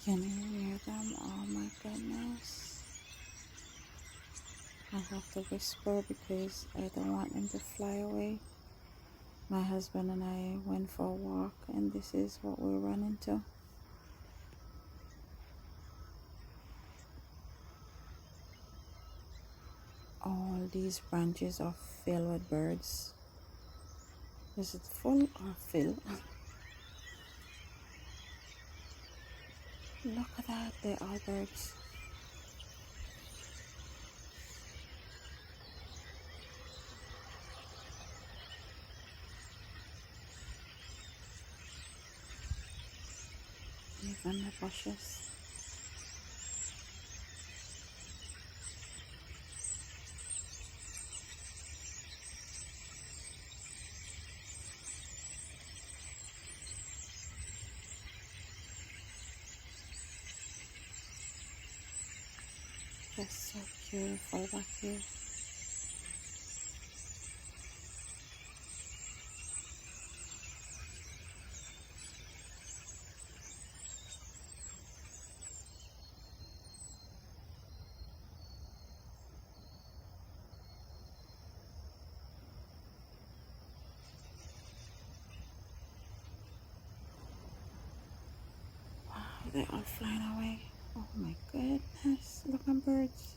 Can you hear them? Oh my goodness. I have to whisper because I don't want them to fly away. My husband and I went for a walk, and this is what we run into. All these branches are filled with birds. Is it full or filled? Look at that, they're all birds. Even the bushes. Just so beautiful back here. Wow, they're all flying away. Oh my goodness, look at birds.